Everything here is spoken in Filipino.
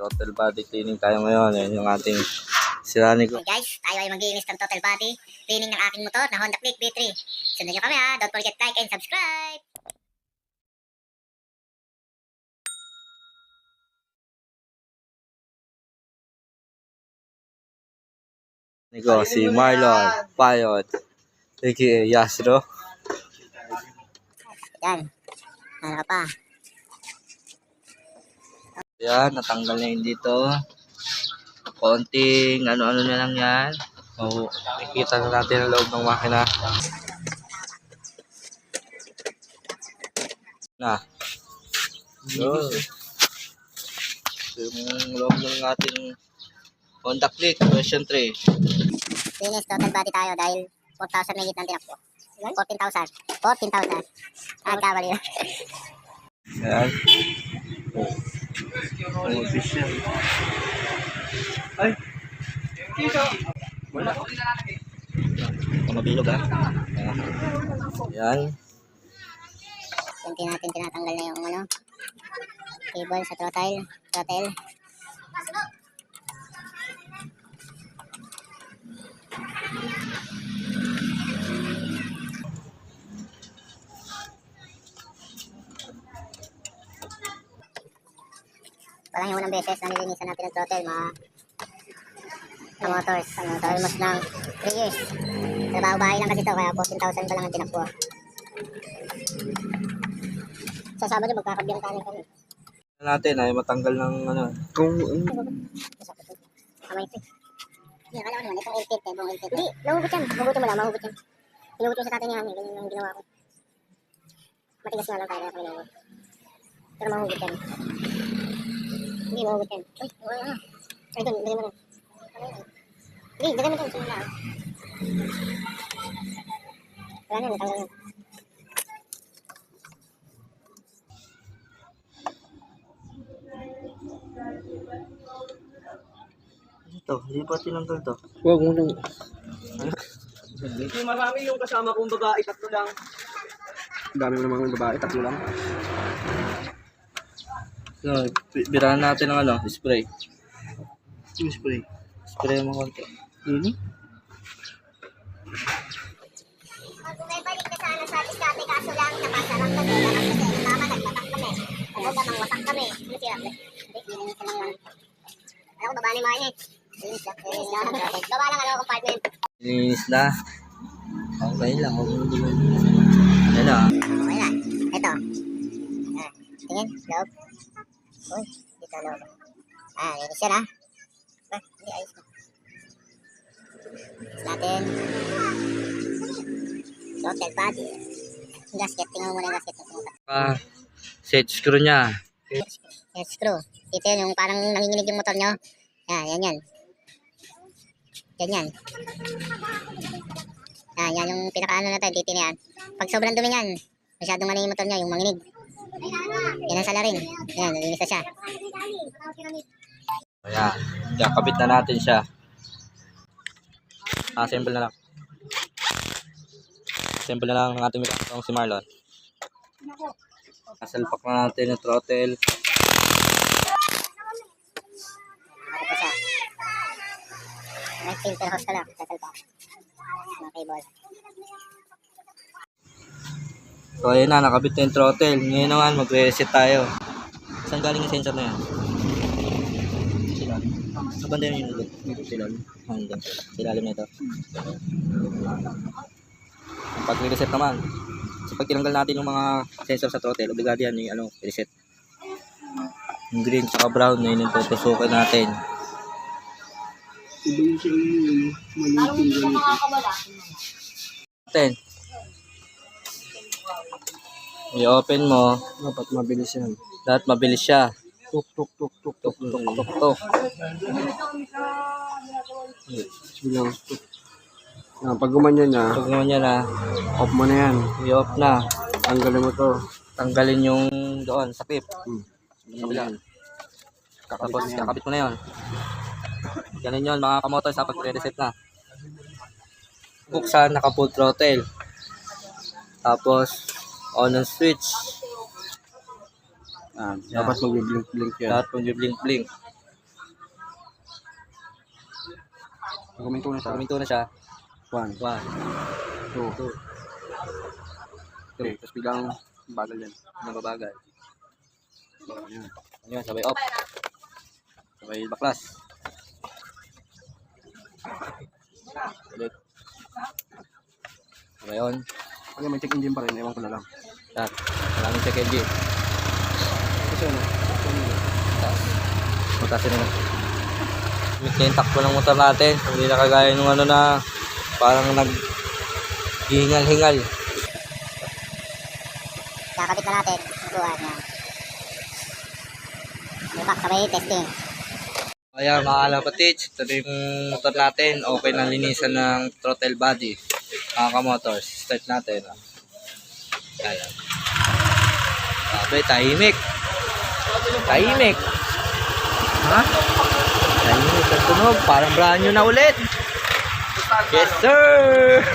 Total body cleaning tayo ngayon. Yan yung ating sirani ko. Hey guys, tayo ay mag-iinis ng total body cleaning ng aking motor na Honda Click V3. Sundan nyo kami ha. Don't forget like and subscribe. Niko, si Marlon Payot, aka Yasro. Yan. Ano ka pa? Yan, natanggal na yun dito. Konting ano-ano na lang yan. So, makikita na natin ang loob ng makina. Na. So, yung loob ng ating Honda Click version 3. Finish total body tayo dahil 4,000 may ng tinakbo. 14,000. 14,000. Ah, kabali yun. Ayan. Official. Ay! Wala. Mabilog ha. Ayan. Kunti natin tinatanggal na yung ano, cable sa throttle. Parang yung unang beses na nilinisan natin ng throttle, motors. Almost ng 3 years. Trabaho bahay lang kasi ito, kaya 14,000 pa lang ang tinakbo. Sa Sabado, magkakabiyang kami. Natin ay matanggal ng ano. Kung Kamay ito. Hindi, akala ko naman, itong LTIP, buong LTIP. Hindi, mahugot yan. Mahugot mo lang, mahugot yan. Hinugot yung sa tatay niya, ganyan yung ginawa ko. Matigas nga lang tayo, kaya kami. Pero mahugot yan. Hindi, mahugot yan. Uy, wala na. Ay, doon, dali mo na. Hindi, dali mo doon, sunod lang. Wala na, natanggal yan. ito, hindi pa tinanggal to. Huwag mo nang... Hindi marami yung kasama kong babae, tatlo lang. Dami mo namang babae, tatlo lang. So, birahan natin ng ano, spray. Yung spray. Spray mo konti. Hindi? Bumibalik na sana sa diskarte, kaso lang napasarap kami. Kasi tama, nagbatak kami. Kumbaga, mangwasak kami. Ano siya? Hindi ka lang lang. Alam ko, baba ni Marnie. Linis lang. Baba lang ano, compartment. Linis na. Okay lang. Yan na. Okay na. Ito. Tingin, loob. Uy, dito loob. Linis yan ha. Hindi, ayos na. Linis natin. Total body. Gasket, tingnan mo muna yung gasket. Set screw niya. Yes, screw. Dito yun, yung parang nanginginig yung motor nyo. Yan. Ganyan. Yan yung pinakaano na tayo, dito na yan. Pag sobrang dumi yan, masyadong ano yung motor nyo, yung manginig. Yan ang salarin. Yan, nalinis na siya. Ayan. Kakabit na natin siya. Assemble na lang. Assemble na lang ng ating mekanong si Marlon. Asalpak na natin yung throttle. Nakapit pa siya. May filter hose ka lang, sasalpak. Mga cable. So ayun na, nakabit na yung throttle. Ngayon naman, magre-reset tayo. Saan galing yung sensor na yan? Silalim. Sa banda yun yung ulit. Silalim. Hanggang. Silalim na ito. Pag reset naman, so pag tinanggal natin yung mga sensor sa throttle, obligado yan yung ano, reset. Yung green tsaka brown na yun yung tutusukin natin. Iba yung siya yung maliit yung Natin. I-open mo. dapat mabilis yan. Dapat mabilis siya. Tuk, tuk, tuk, tuk, Tuk, tuk, tuk, tuk. Bilang tuk. Pag gumanyan na, Pag naman yan na, off mo na yan. i-off na. Tanggalin mo to. Tanggalin yung doon, sa clip. Kabila. Tapos kakabit mo na yun. Ganun yun mga kamotor sa pag-reset na. Buksan, naka-full throttle. Tapos, on ang switch. Dapat mag-blink-blink yan. Dapat mag-blink-blink. Pag huminto na siya, Pag na siya, 1, 1, 2, 2, 3. Tapos biglang bagal yan. nababagal. Ayan. Ano yun, sabay off. Sabay baklas. Ulit. Sabay on. Pag may check engine pa rin, ewan ko na lang. Yan. Maraming check engine. Kasi ano, Taas. Mataas yun na. Limit na yung takbo ng motor natin. Hindi na kagaya nung ano na parang nag-hingal-hingal. Kakabit na natin. Subuhan yan. Ipak, sabay testing. Ayan mga kalapatits, ito na yung motor natin. Okay na linisan ng throttle body. Mga kamotors, start natin. Ayan. Sabi, tahimik. Tahimik. Ha? Tahimik ang tunog. Parang brand new na ulit. Yes sir!